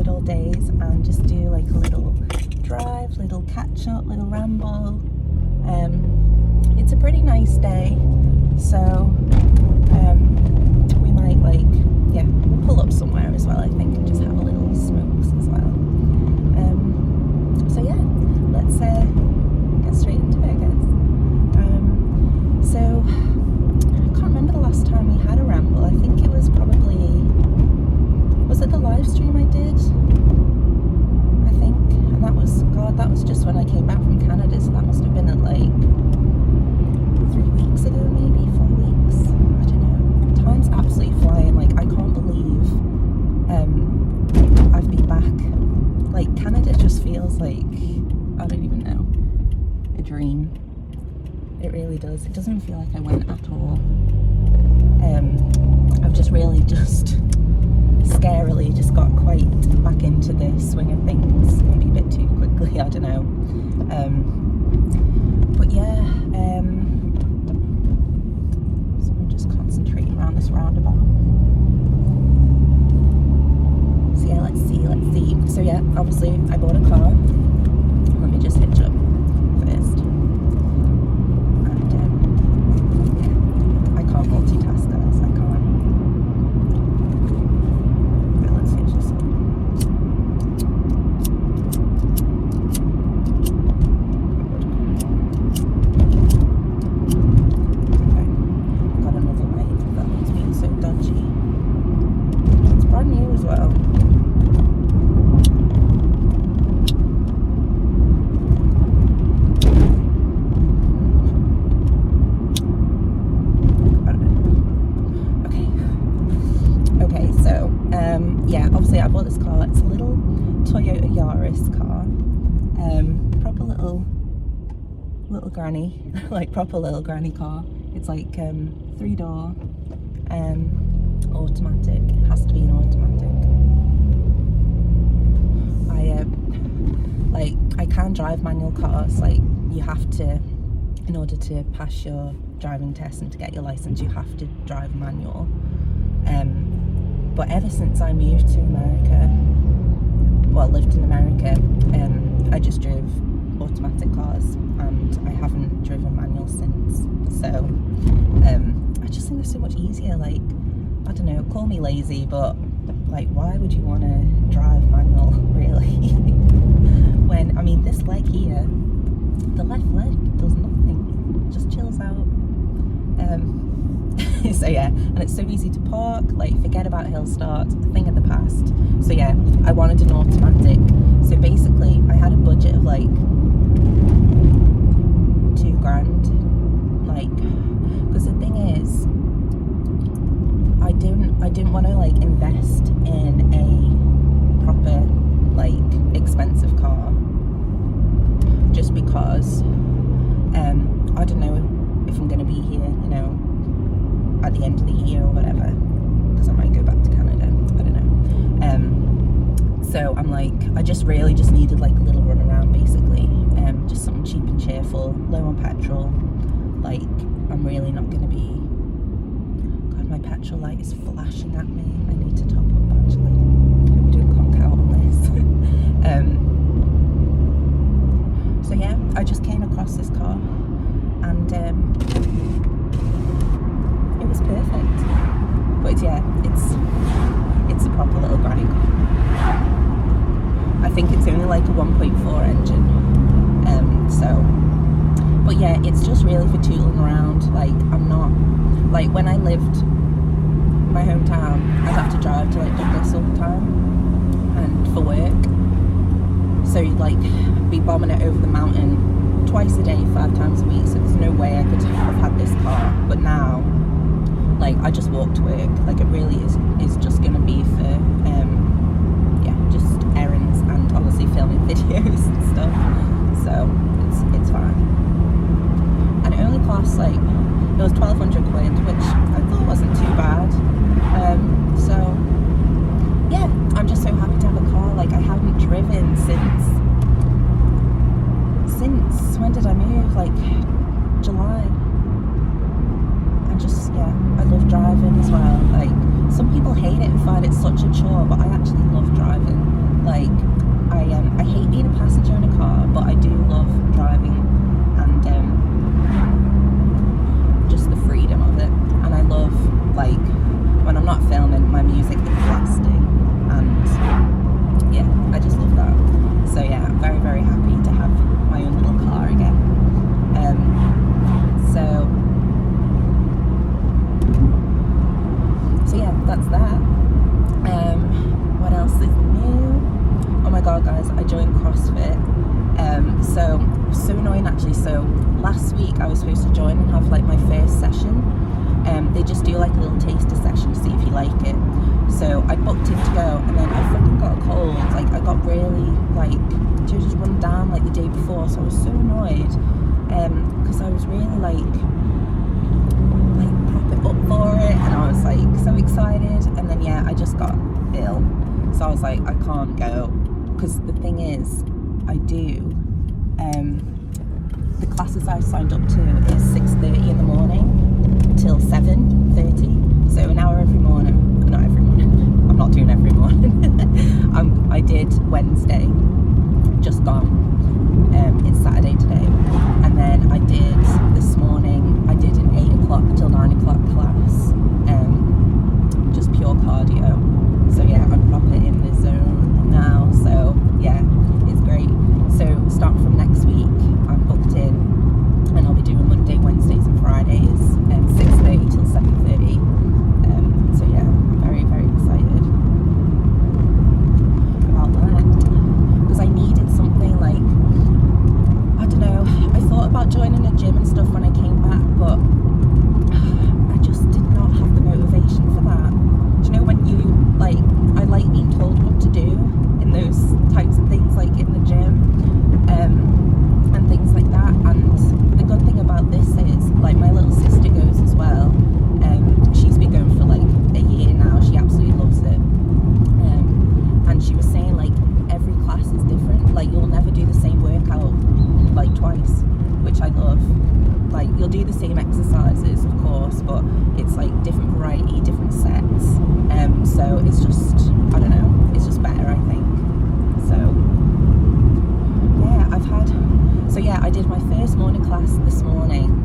good old days and just do like a little drive, little catch up, little ramble. It's a pretty nice day, so we might we'll pull up somewhere as well, I think, and just have a little smokes as well. So yeah, let's get straight into it, I guess. So I can't remember the last time we had a ramble. I think it was it the live stream I did? I think, and that was just when I came back from Canada, so that must have been at like 3 weeks ago, maybe 4 weeks. I don't know. Time's absolutely flying. Like, I can't believe I've been back. Like, Canada just feels like, I don't even know, a dream. It really does. It doesn't feel like I went at all. I've just really scarily just got quite back into the swing of things, maybe a bit too quickly, I don't know. But yeah, so I'm just concentrating around this roundabout. So yeah, let's see. So yeah, obviously I bought a car. Let me just hitch up first. And yeah, I can't multitask, guys, I can't. Right, let's hitch this up. Okay, I got another light. That one's being so dodgy. It's brand new as well. Yeah, obviously I bought this car. It's a little Toyota Yaris car. Proper little granny, like proper little granny car. It's like 3-door, automatic. It has to be an automatic. I can drive manual cars. Like, you have to, in order to pass your driving test and to get your license, you have to drive manual. But ever since I moved to America, lived in America, I just drove automatic cars, and I haven't driven manual since. So I just think they're so much easier. Like, I don't know, call me lazy, but like, why would you want to drive manual, really? When, I mean, this leg here, the left leg does nothing, just chills out. So yeah, and it's so easy to park. Like, forget about hill start, a thing of the past. So yeah, I wanted an automatic. So basically I had a budget of like $2,000, like, because the thing is, I didn't want to like invest in a proper like expensive car, just because I don't know if I'm going to be here, you know, at the end of the year or whatever, because I might go back to Canada, I don't know. So I'm like, I just really just needed like a little run around, basically, just something cheap and cheerful, low on petrol. Like, I'm really not going to be, God, my petrol light is flashing at me. I need to top up, actually. Hope we don't conk out on this. So yeah, I just came across this car, and it was perfect. But yeah, it's a proper little granny car. I think it's only like a 1.4 engine. But yeah, it's just really for tooling around. Like, I'm not, like, when I lived in my hometown, I'd have to drive to like Douglas all the time, and for work. So you'd like be bombing it over the mountain twice a day, 5 times a week. So there's no way I could have had this car. But now, like, I just walk to work. Like, it really is just gonna be for just errands and obviously filming videos and stuff. So it's fine. And it only costs like, it was 1,200 quid, which I thought wasn't too bad. So yeah, I'm just so happy to have a car. Like, I haven't driven since when did I move? Like July. And just, yeah, I love driving as well. Like, some people hate it and find it such a chore, but I actually love driving. god, guys, I joined CrossFit. So annoying actually. So last week I was supposed to join and have like my first session. They just do like a little taster session to see if you like it. So I booked in to go, and then I fucking got a cold. Like I got really like just run down like the day before, so I was so annoyed because I was really like propping up for it, and I was like so excited, and then yeah, I just got ill. So I was like, I can't go, because the thing is, I do the classes I signed up to is 6:30 in the morning till 7:30, so an hour every morning. Not every morning, I'm not doing every morning. I did Wednesday, just gone. It's Saturday today, and then I did this morning, I did an 8 o'clock till 9 o'clock class, just pure cardio. So yeah, I'm proper in the zone now, so yeah, it's great. So starting from next week, I'm booked in, and I'll be doing Monday, Wednesdays and Fridays, 6:30 till 7:30. So yeah, I'm very, very excited about that, because I needed something like, I don't know, I thought about joining a gym and stuff when I came back, but I just did not have the motivation for that. Do you know when you, like, I like being told what to do in those types of things, like in the gym, and things like that. And the good thing about this is, like, my little sister goes as well. She's been going for like a year now. She absolutely loves it. And she was saying like every class is different. Like you'll never do the same workout like twice, which I love. Like you'll do the same exercises, of course, but it's like different variety, different sets. So it's just, I don't know, it's just better, I think. So yeah, I did my first morning class this morning,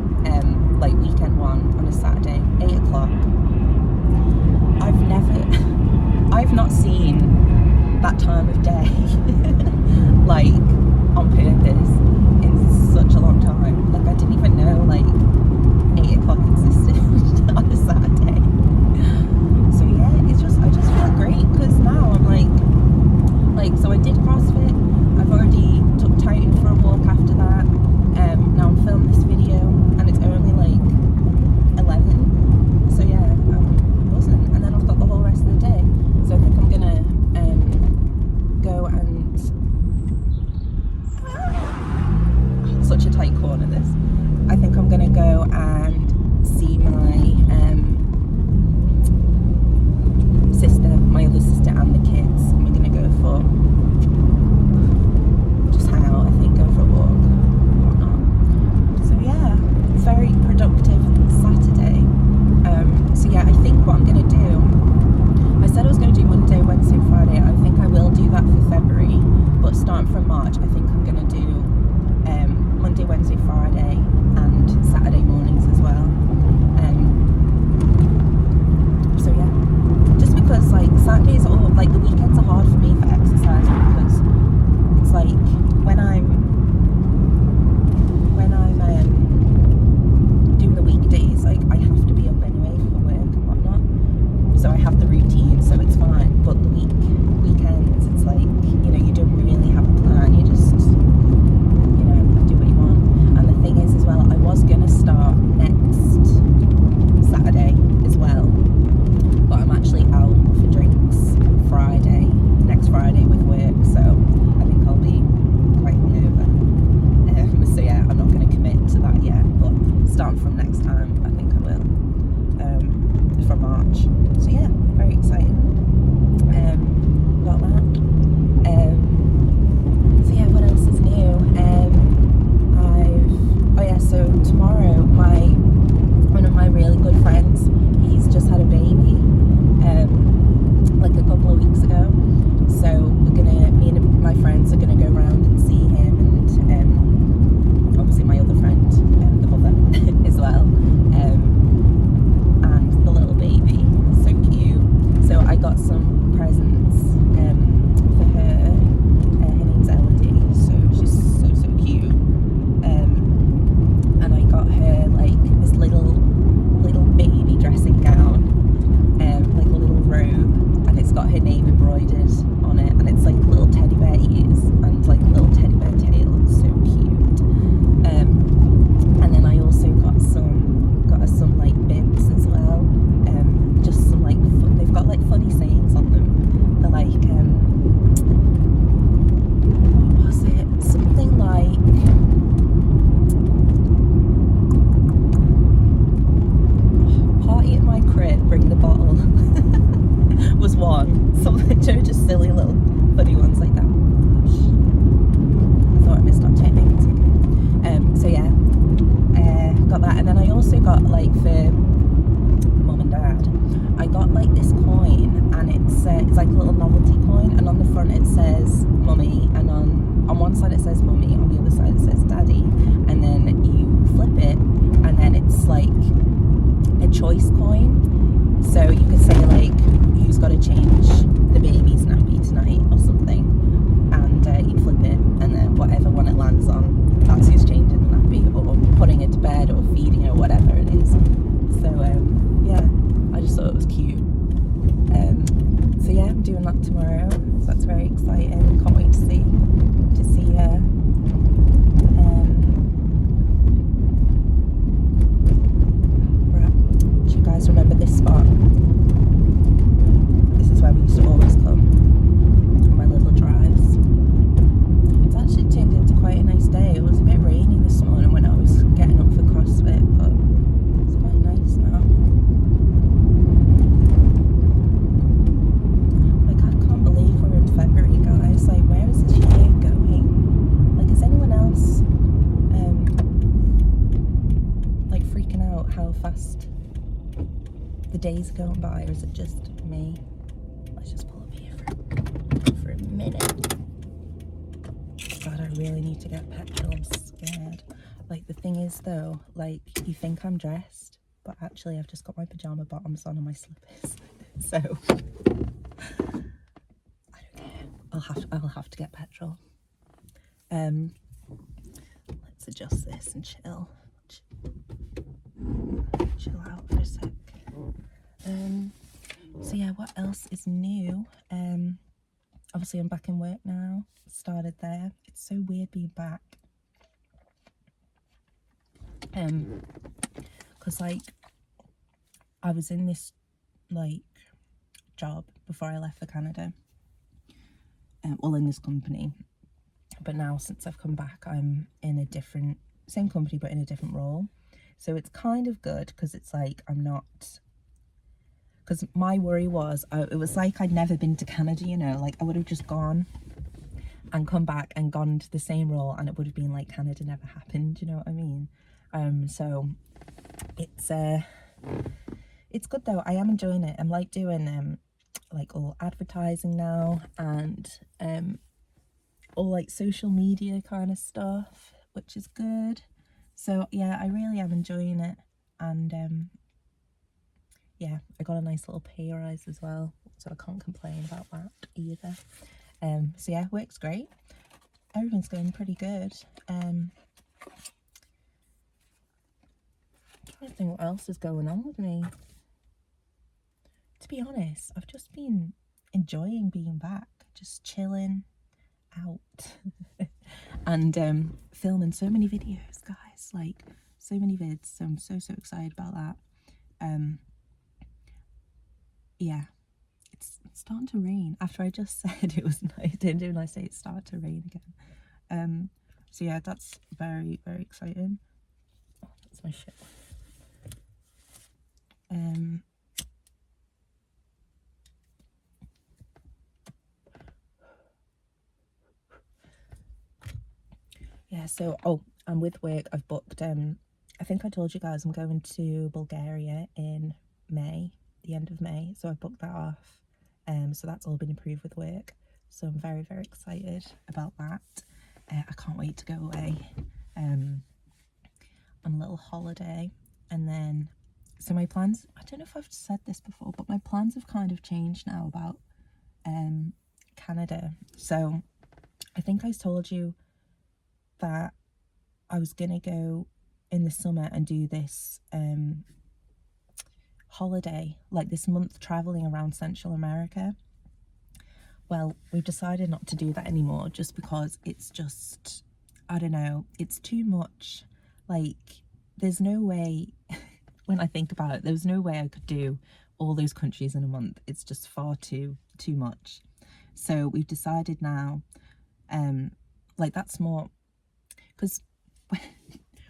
like weekend one on a Saturday, 8 o'clock. I've not seen that time of day like on purpose in such a long time. Like I didn't even know like 8 o'clock existed on a Saturday. So yeah, I just feel great, because now I'm like so I did CrossFit. I've already took Titan for a walk after that. Now I'm filming this video, and it's only like 11. So yeah, I'm buzzing. And then I've got the whole rest of the day. So I think I'm gonna go and such a tight corner this. I think I'm gonna go and see my sister, my other sister, and the kids. And we're gonna go for just hang out, I think, go for a walk and whatnot. So yeah, very productive Saturday. So yeah, I think what I'm gonna do, I said I was gonna do Monday, Wednesday, Friday. I think I will do that for February, but starting from March, I think I'm gonna do Monday, Wednesday, Friday, and Saturday mornings as well. So yeah, just because like Saturdays or like the weekends are hard for me for exercise, because it's like when I'm doing the weekdays, like I have to be up anyway for work and whatnot, so I have the routine, so it's fine. But the weekends, it's like, you know, you don't really have a plan, you just, you know, do what you want. And the thing is one side it says mummy, on the other side it says daddy, and then you flip it, and then it's like a choice coin. So you could say like, who's got to change the baby's nappy tonight or something, and you flip it, and then whatever one it lands on, that's who's changing the nappy or putting it to bed or feeding her, whatever it is. So yeah, I just thought it was cute. So yeah, I'm doing that tomorrow, so that's very exciting. Can't wait to see her. Right. Do you guys remember this spot? This is where we used to always come on my little drives. It's actually turned into quite a nice day. It was a bit rainy this morning when I was getting up for CrossFit, but it's quite nice now. February, guys. Like, where is this year going? Like, is anyone else like freaking out how fast the days are going by, or is it just me? Let's just pull up here for a minute. God, I really need to get petrol. I'm scared. Like, the thing is though, like, you think I'm dressed, but actually I've just got my pajama bottoms on and my slippers. So I'll have to get petrol. Let's adjust this and chill out for a sec. So yeah, what else is new? Obviously I'm back in work now. Started there. It's so weird being back. Because like I was in this like job before I left for Canada. Well, in this company, but now since I've come back I'm in a different, same company but in a different role, so it's kind of good because it's like I'm not, because my worry was it was like I'd never been to Canada, you know, like I would have just gone and come back and gone to the same role and it would have been like Canada never happened, you know what I mean? So it's good though. I am enjoying it. I'm like doing like all advertising now and all like social media kind of stuff, which is good. So yeah, I really am enjoying it. And yeah, I got a nice little pay rise as well, so I can't complain about that either. So yeah, work's great. Everything's going pretty good. I'm trying to think what else is going on with me. To be honest, I've just been enjoying being back, just chilling out and filming so many videos, guys, like so many vids. So I'm so excited about that. Yeah, it's starting to rain after I just said it was nice. Didn't I say it started to rain again? So yeah, that's very exciting. Oh, that's my shit. Yeah, so and with work I've booked I think I told you guys I'm going to Bulgaria in May, the end of May, so I've booked that off. So that's all been approved with work, so I'm very excited about that. I can't wait to go away on a little holiday. And then so my plans, I don't know if I've said this before, but my plans have kind of changed now about Canada. So I think I told you that I was gonna go in the summer and do this holiday, like this month traveling around Central America. Well, we've decided not to do that anymore, just because it's just, I don't know, it's too much. Like, there's no way when I think about it, there's no way I could do all those countries in a month. It's just far too much. So we've decided now, like that's more, because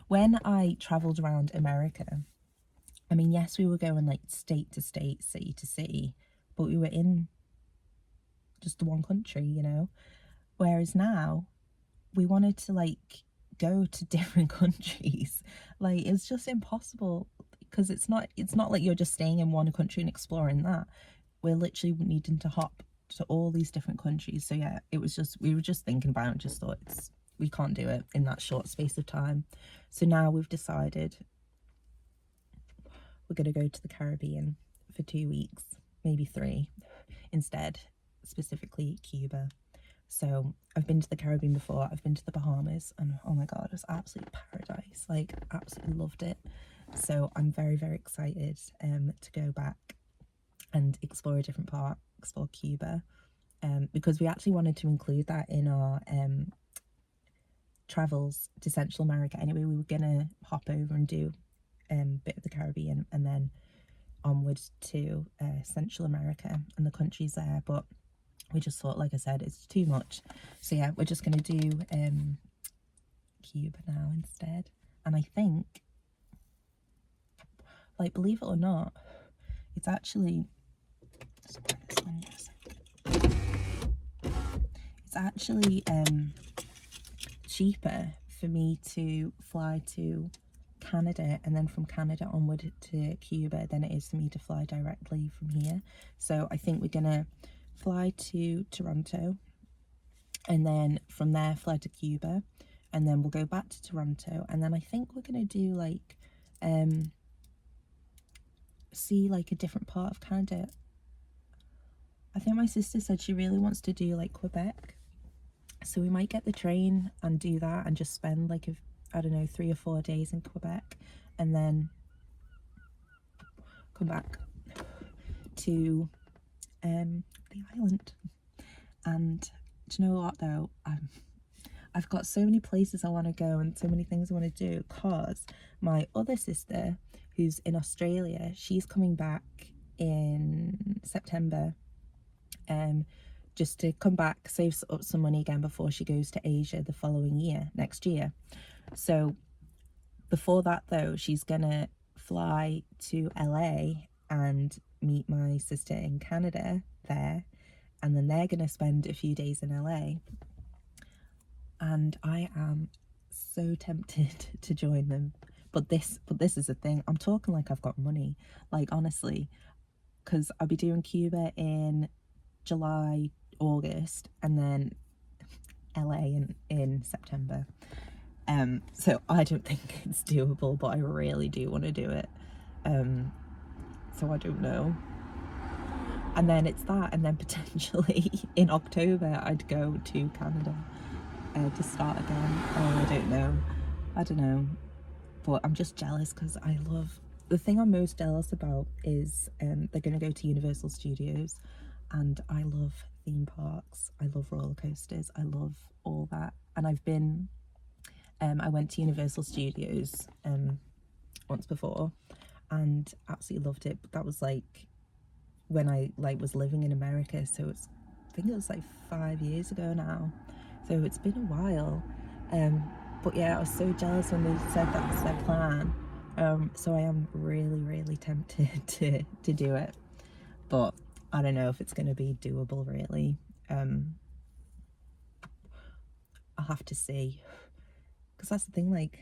when I travelled around America, I mean, yes, we were going like state to state, city to city, but we were in just the one country, you know? Whereas now, we wanted to like go to different countries. Like, it's just impossible, because it's not like you're just staying in one country and exploring that. We're literally needing to hop to all these different countries. So yeah, it was just, we were just thinking about it and just thought we can't do it in that short space of time. So now we've decided we're going to go to the Caribbean for 2 weeks, maybe 3 instead, specifically Cuba. So I've been to the Caribbean before, I've been to the Bahamas, and oh my god, it was absolute paradise. Like, absolutely loved it. So I'm very, very excited to go back and explore a different part, explore Cuba, because we actually wanted to include that in our travels to Central America. Anyway, we were gonna hop over and do a bit of the Caribbean and then onwards to Central America and the countries there, but we just thought, like I said, it's too much. So yeah, we're just gonna do Cuba now instead. And I think, like, believe it or not, it's actually, it's actually cheaper for me to fly to Canada and then from Canada onward to Cuba than it is for me to fly directly from here. So I think we're gonna fly to Toronto and then from there fly to Cuba, and then we'll go back to Toronto, and then I think we're gonna do like see like a different part of Canada. I think my sister said she really wants to do like Quebec, so we might get the train and do that and just spend like I don't know, 3 or 4 days in Quebec, and then come back to the island. And do you know what though, I've got so many places I want to go and so many things I want to do, because my other sister who's in Australia, she's coming back in September, just to come back, save up some money again before she goes to Asia the following year, next year. So before that though, she's gonna fly to LA and meet my sister in Canada there, and then they're gonna spend a few days in LA. And I am so tempted to join them, but this is the thing, I'm talking like I've got money, like honestly, because I'll be doing Cuba in July, August, and then LA in September. So I don't think it's doable, but I really do want to do it. So I don't know. And then it's that, and then potentially in October I'd go to Canada to start again. Oh, I don't know, but I'm just jealous because I love, the thing I'm most jealous about is they're going to go to Universal Studios, and I love theme parks, I love roller coasters, I love all that. And I've been I went to Universal Studios once before and absolutely loved it, but that was like when I was living in America, so I think it was like 5 years ago now, so it's been a while. But yeah, I was so jealous when they said that was their plan. So I am really tempted to do it, but I don't know if it's going to be doable really. I'll have to see, because that's the thing, like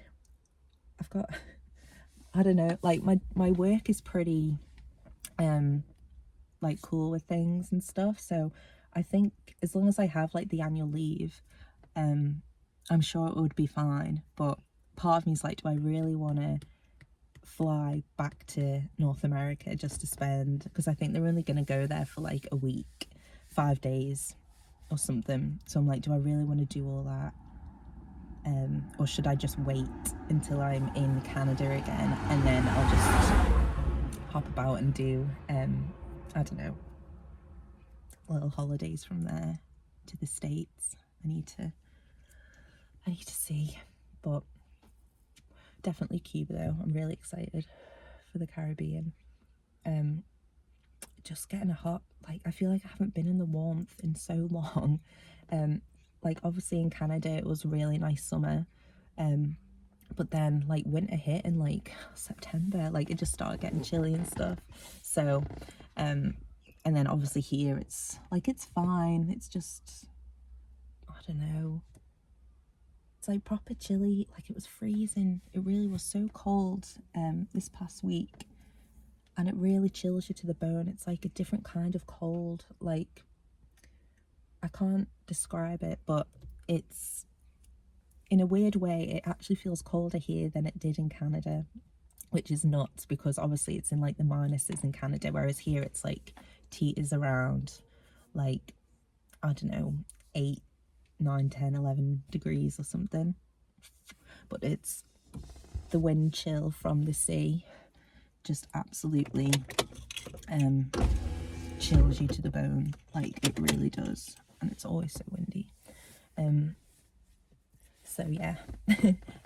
I've got I don't know, like my work is pretty like cool with things and stuff, so I think as long as I have like the annual leave, I'm sure it would be fine. But part of me is like, do I really want to fly back to North America just to spend, because I think they're only going to go there for like a week, 5 days or something, so I'm like, do I really want to do all that? Or should I just wait until I'm in Canada again, and then I'll just hop about and do I don't know, little holidays from there to the States. I need to see, but definitely Cuba though. I'm really excited for the Caribbean. Just getting a hot, like I feel like I haven't been in the warmth in so long. Like obviously in Canada it was really nice summer, but then like winter hit in like September, like it just started getting chilly and stuff. So and then obviously here it's like, it's fine, it's just, I don't know, it's like proper chilly, like it was freezing, it really was so cold this past week, and it really chills you to the bone. It's like a different kind of cold, like I can't describe it, but it's, in a weird way, it actually feels colder here than it did in Canada, which is nuts because obviously it's in like the minuses in Canada, whereas here it's like teeters around like, I don't know, 8, 9, 10, 11 degrees or something. But it's the wind chill from the sea just absolutely chills you to the bone. Like, it really does. And it's always so windy. So yeah,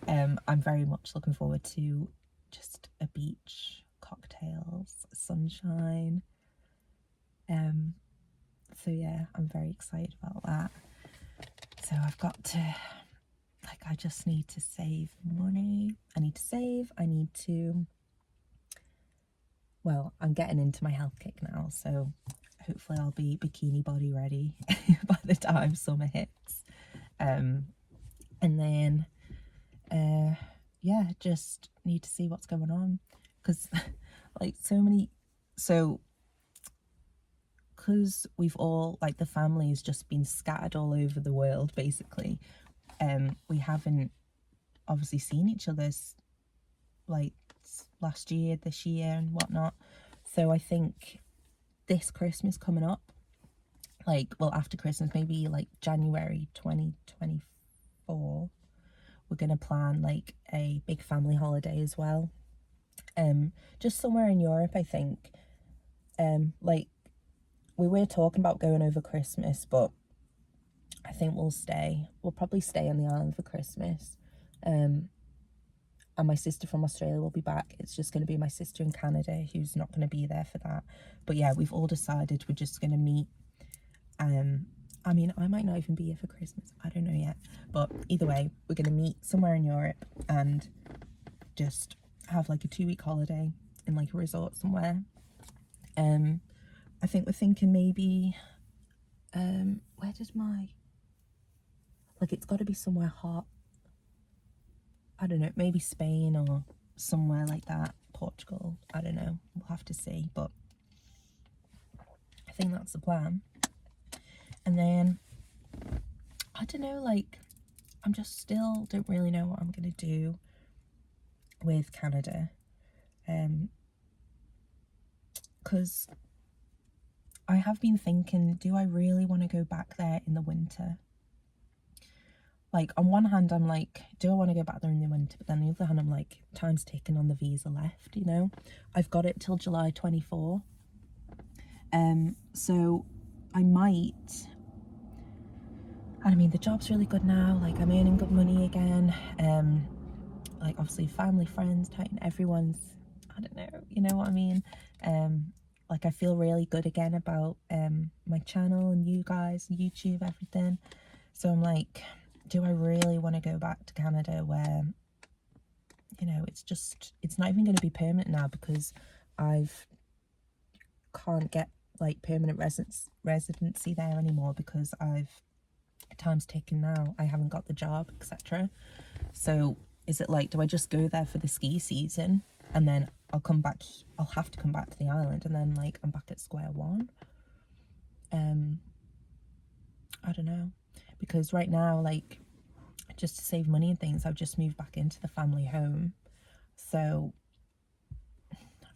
I'm very much looking forward to just a beach, cocktails, sunshine. So yeah, I'm very excited about that. So I've got to, like, I just need to save money. I need to save, I need to, well, I'm getting into my health kick now, so hopefully I'll be bikini body ready by the time summer hits. And then, yeah, just need to see what's going on, because like because we've all, like, the family has just been scattered all over the world basically. We haven't obviously seen each other's like last year, this year and whatnot. So I think this Christmas coming up, like, well, after Christmas, maybe like January 2024, we're gonna plan like a big family holiday as well. Just somewhere in Europe, I think. Like, we were talking about going over Christmas, but I think we'll probably stay on the island for Christmas. And my sister from Australia will be back. It's just going to be my sister in Canada who's not going to be there for that. But yeah, we've all decided we're just going to meet. I mean, I might not even be here for Christmas. I don't know yet. But either way, we're going to meet somewhere in Europe and just have like a 2-week holiday in like a resort somewhere. I think we're thinking maybe, where did my, like, it's got to be somewhere hot. I don't know, maybe Spain or somewhere like that, Portugal, I don't know, we'll have to see, but I think that's the plan. And then, I don't know, like, I'm just still don't really know what I'm going to do with Canada, because I have been thinking, do I really want to go back there in the winter? Like, on one hand, I'm like, do I want to go back there in the winter? But then on the other hand, I'm like, time's ticking on the visa left, you know? I've got it till July 24. So I might, and I mean, the job's really good now. Like, I'm earning good money again. Like, obviously, family, friends, Titan, everyone's, I don't know, you know what I mean? Like, I feel really good again about my channel and you guys, YouTube, everything. So I'm like, do I really want to go back to Canada where, you know, it's not even going to be permanent now, because can't get like permanent residency there anymore, because time's ticking now. I haven't got the job, etc. So is it like, do I just go there for the ski season and then I'll have to come back to the island, and then like I'm back at square one? I don't know, because right now, like, just to save money and things, I've just moved back into the family home. So,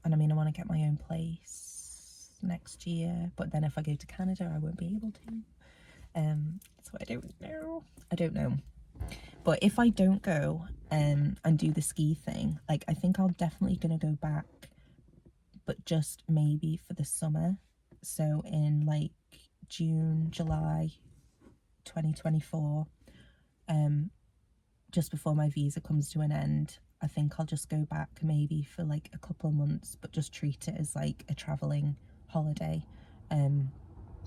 and I mean, I want to get my own place next year, but then if I go to Canada, I won't be able to. So I don't know. But if I don't go and do the ski thing, like, I think I'm definitely gonna go back, but just maybe for the summer. So in like June, July 2024, just before my visa comes to an end, I think I'll just go back maybe for like a couple of months, but just treat it as like a traveling holiday.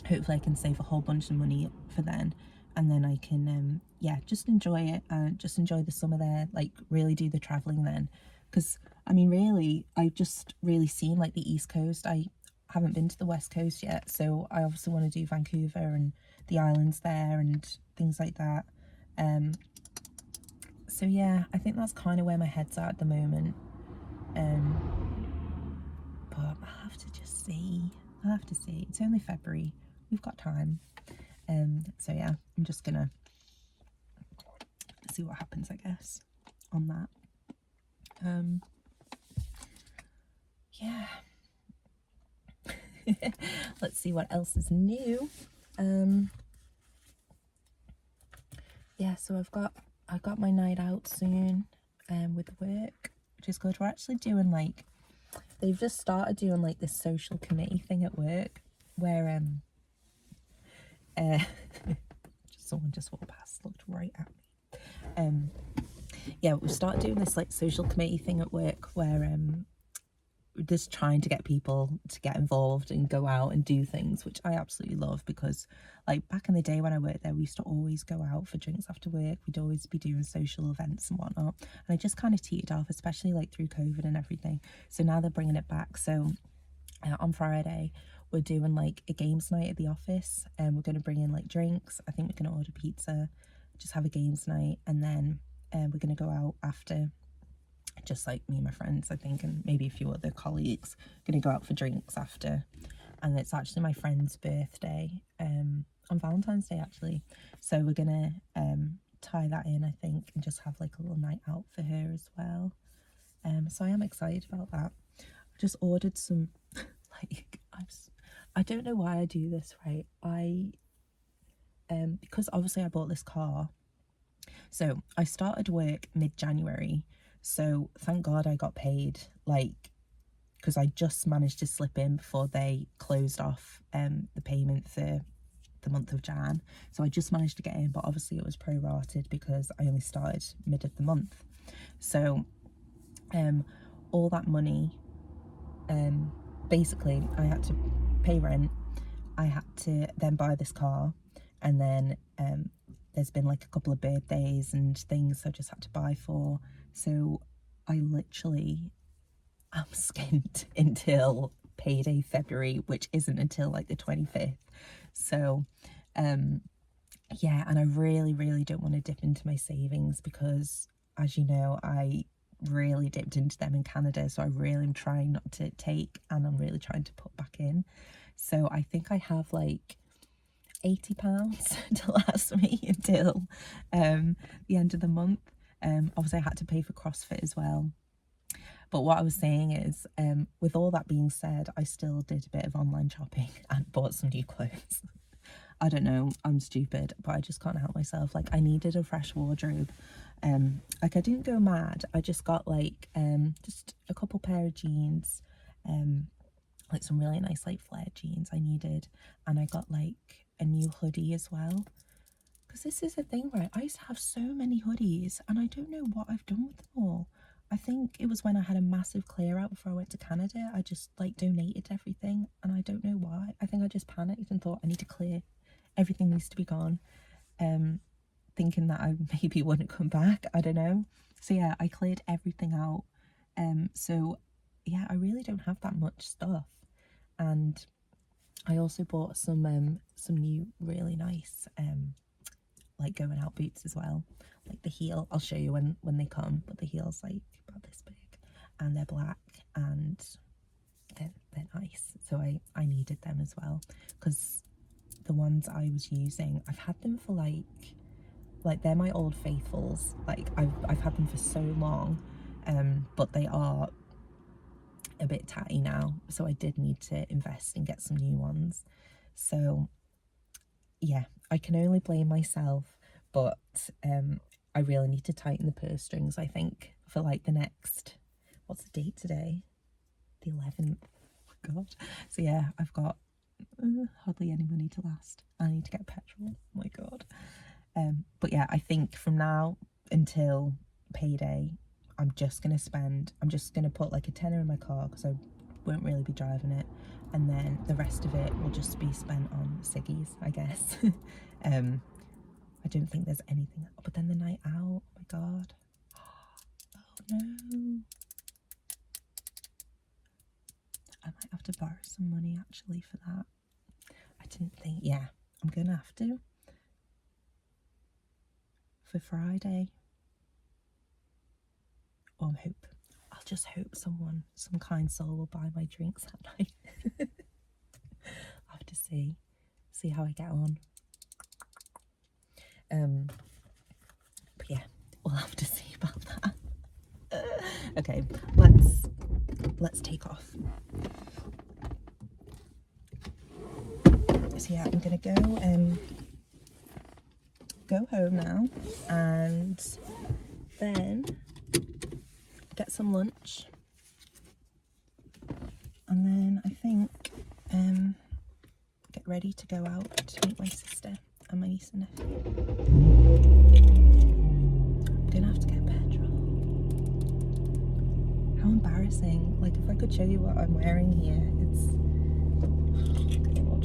Hopefully I can save a whole bunch of money for then, and then I can yeah, just enjoy it, just enjoy the summer there, like really do the traveling then. Because I mean, really, I've just really seen like the East Coast. I haven't been to the West Coast yet, so I obviously want to do Vancouver and the islands there and things like that. So yeah, I think that's kind of where my head's at the moment. But I'll have to just see. I'll have to see. It's only February. We've got time. So yeah, I'm just gonna see what happens, I guess, on that. Yeah. Let's see what else is new. Yeah, so I've got my night out soon with work, which is good. We're actually doing like, they've just started doing like this social committee thing at work where someone just walked past, looked right at me. Yeah, we started doing this like social committee thing at work where we're just trying to get people to get involved and go out and do things, which I absolutely love, because like back in the day when I worked there, we used to always go out for drinks after work. We'd always be doing social events and whatnot, and I just kind of teetered off, especially like through COVID and everything. So now they're bringing it back. So on Friday we're doing like a games night at the office, and we're going to bring in like drinks. I think we're going to order pizza, just have a games night, and then we're going to go out after, just like me and my friends, I think, and maybe a few other colleagues, going to go out for drinks after. And it's actually my friend's birthday on Valentine's Day actually, so we're gonna tie that in, I think, and just have like a little night out for her as well. So I am excited about that. I've just ordered some like, I don't know why I do this, right? Because obviously I bought this car, so I started work mid-January, so thank God I got paid, like, because I just managed to slip in before they closed off the payment for the month of Jan. So I just managed to get in, but obviously it was prorated because I only started mid of the month. So all that money, basically I had to pay rent, I had to then buy this car, and then there's been like a couple of birthdays and things I just had to buy for. So I literally am skint until payday February, which isn't until like the 25th. So yeah, and I really don't want to dip into my savings, because as you know, I really dipped into them in Canada, so I really am trying not to take, and I'm really trying to put back in. So I think I have like £80 to last me until the end of the month. Obviously I had to pay for CrossFit as well. But what I was saying is, with all that being said, I still did a bit of online shopping and bought some new clothes. I don't know, I'm stupid, but I just can't help myself. Like, I needed a fresh wardrobe. Like, I didn't go mad. I just got like just a couple pair of jeans, like some really nice like flared jeans I needed, and I got like a new hoodie as well. Because this is the thing, right? I used to have so many hoodies, and I don't know what I've done with them all. I think it was when I had a massive clear out before I went to Canada. I just like donated everything, and I don't know why. I think I just panicked and thought I need to clear, everything needs to be gone, thinking that I maybe wouldn't come back. I don't know. So yeah, I cleared everything out. So yeah, I really don't have that much stuff. And I also bought some new really nice like going out boots as well. Like the heel, I'll show you when they come, but the heel's like about this big, and they're black, and they're nice. So I needed them as well, because the ones I was using, I've had them for like they're my old faithfuls. Like I've had them for so long, but they are a bit tatty now, so I did need to invest and get some new ones. So yeah, I can only blame myself, but I really need to tighten the purse strings, I think, for like the next, what's the date today? The 11th. Oh my god. So yeah, I've got hardly any money to last. I need to get petrol. Oh my god. But yeah, I think from now until payday, I'm just going to put like a tenner in my car, because I won't really be driving it, and then the rest of it will just be spent on ciggies, I guess. I don't think there's anything, but then the night out, oh my god. Oh no. I might have to borrow some money actually for that. I didn't think, yeah, I'm gonna have to for Friday. Or I'll just hope some kind soul will buy my drinks that night. I'll have to see how I get on. But yeah, we'll have to see about that. Okay, let's take off. So yeah, I'm gonna go home now, and then get some lunch, and then I think get ready to go out to meet my sister and my niece and nephew. I'm gonna have to get petrol. How embarrassing. Like, if I could show you what I'm wearing here, it's God.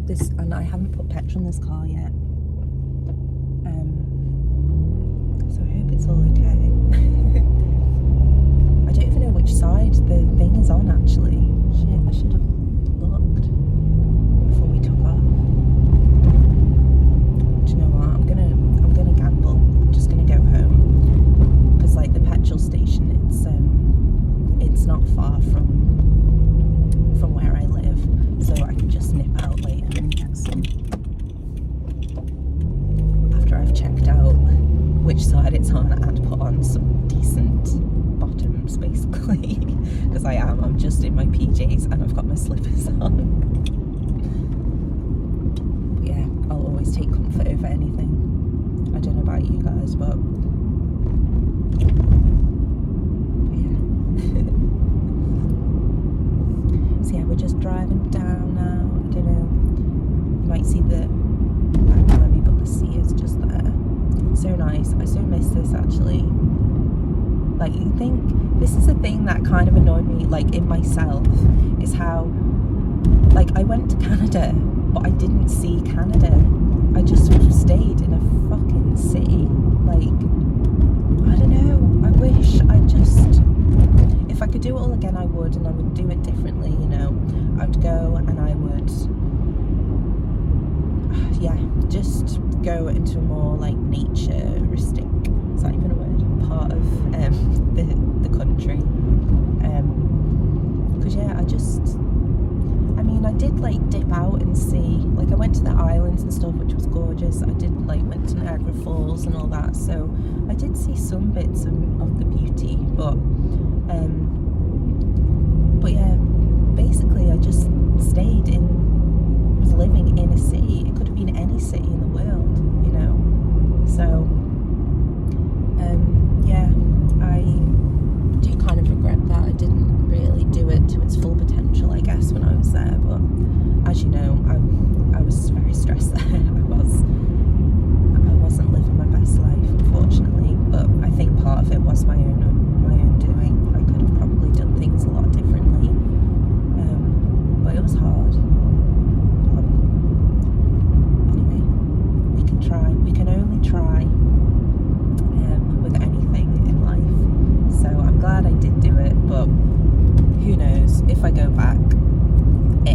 This, and I haven't put petrol in this car yet, so I hope it's all okay. I don't even know which side the thing is on, actually. Shit, I should have looked before we took off. Do you know what? I'm gonna gamble. I'm just gonna go home, because like the petrol station, it's not far from where I live, so I can just nip out later and get some after I've checked out which side it's on and put on some decent bottoms, basically, because I'm just in my PJs and I've got my slippers on. But yeah, I'll always take comfort over anything. I don't know about you guys, but yeah. So yeah, we're just driving down now. I don't know, you might see the back behind me, but the sea is just there. So nice. I so miss this, actually. Like, you think, this is a thing that kind of annoyed me, like, in myself, is how, like, I went to Canada, but I didn't see Canada. I just stayed in a fucking city. Like, I don't know, I wish I just, if I could do it all again, I would, and I would do it differently, you know. I would go and I would, yeah, just go into a more, like, naturistic, is that even a word, part of the country, because yeah, I mean, I did like dip out and see, like, I went to the islands and stuff, which was gorgeous. I did like went to Niagara Falls and all that, so I did see some bits of the beauty, but yeah, basically I just was living in a city. It could have been any city in the world, you know. So yeah, I do kind of regret that I didn't really do it to its full potential, I guess, when I was there. But as you know, I was very stressed there. I wasn't living my best life, unfortunately. But I think part of it was my own doing. I could have probably done things a lot differently, but it was hard. But anyway, we can try. We can only try. With anything in life, so I'm glad I did do it, but who knows, if I go back, I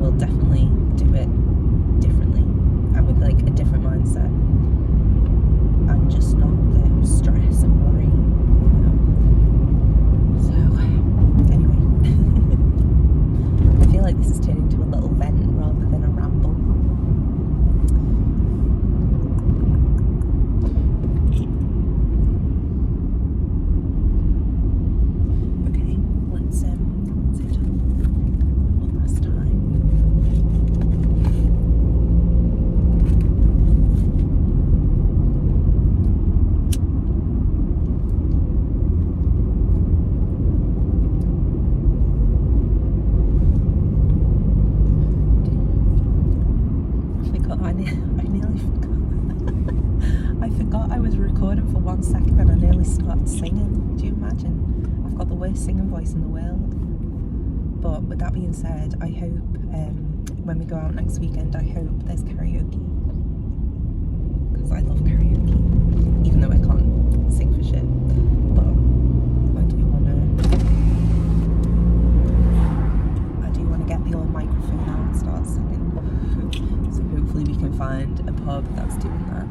will definitely do it differently and with like a different mindset and just not the stress and worry, you know. So anyway, I feel like this is turning into a little vent rather than a ramble. Singing voice in the world. But with that being said, I hope when we go out next weekend, I hope there's karaoke, because I love karaoke, even though I can't sing for shit. But I do want to get the old microphone out and start singing. So hopefully we can find a pub that's doing that.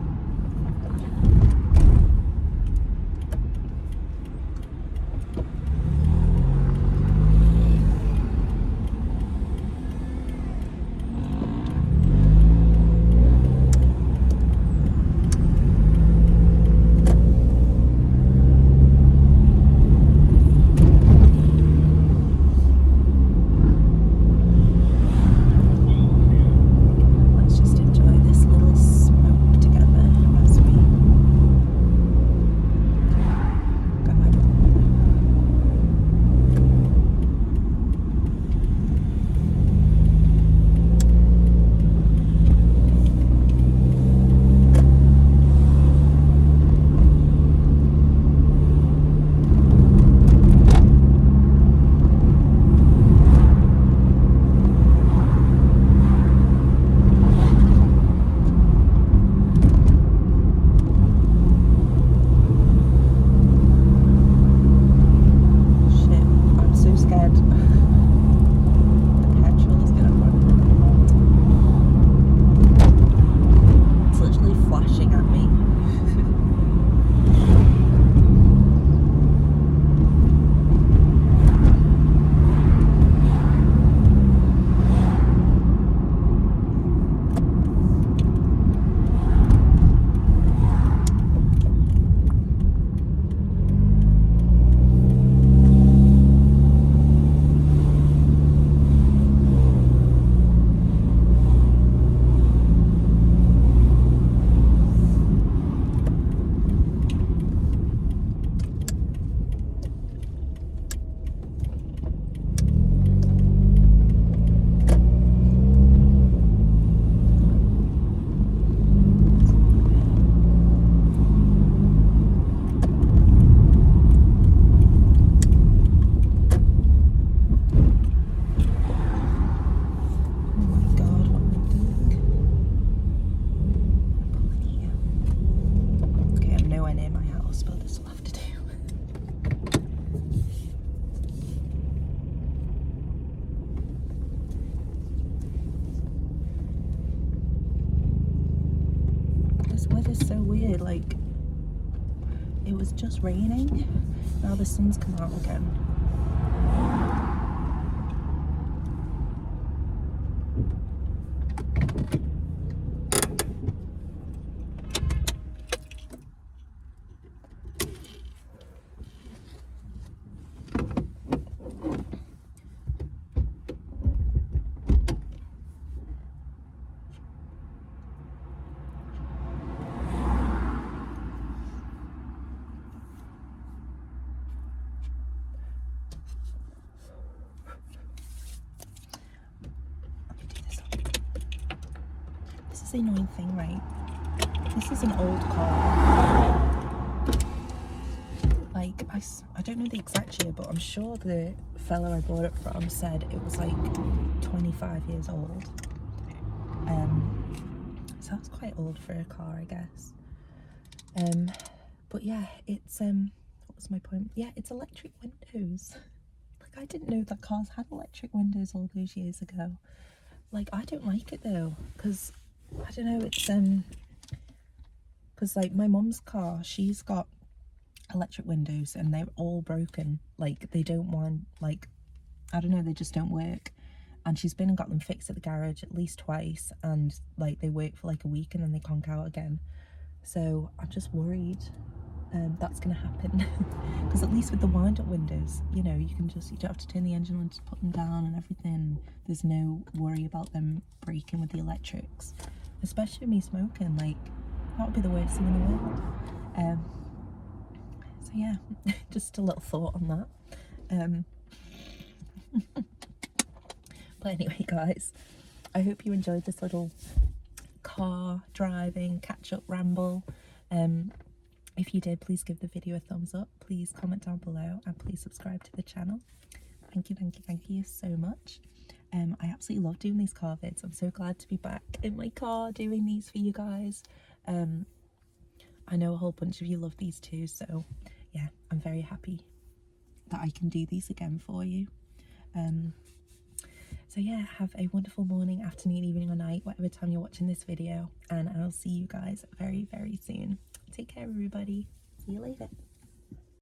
is so weird. Like, it was just raining, now the sun's come out again. This is the annoying thing, right? This is an old car. Like, I don't know the exact year, but I'm sure the fella I bought it from said it was like 25 years old. So that's quite old for a car, I guess. But yeah, it's what was my point? Yeah, it's electric windows. Like, I didn't know that cars had electric windows all those years ago. Like, I don't like it though, because I don't know, it's because like my mum's car, she's got electric windows and they're all broken. Like, they don't want, like, I don't know, they just don't work. And she's been and got them fixed at the garage at least twice, and like they work for like a week and then they conk out again. So I'm just worried that's gonna happen. Because at least with the wind up windows, you know, you don't have to turn the engine on to put them down and everything. There's no worry about them breaking with the electrics, especially me smoking. Like, that would be the worst thing in the world. So yeah, just a little thought on that. But anyway, guys, I hope you enjoyed this little car driving catch-up ramble. If you did, please give the video a thumbs up, please comment down below, and please subscribe to the channel. Thank you so much. I absolutely love doing these car vids. I'm so glad to be back in my car doing these for you guys. I know a whole bunch of you love these too, so yeah, I'm very happy that I can do these again for you. So yeah, have a wonderful morning, afternoon, evening or night, whatever time you're watching this video, and I'll see you guys very, very soon. Take care, everybody. See you later.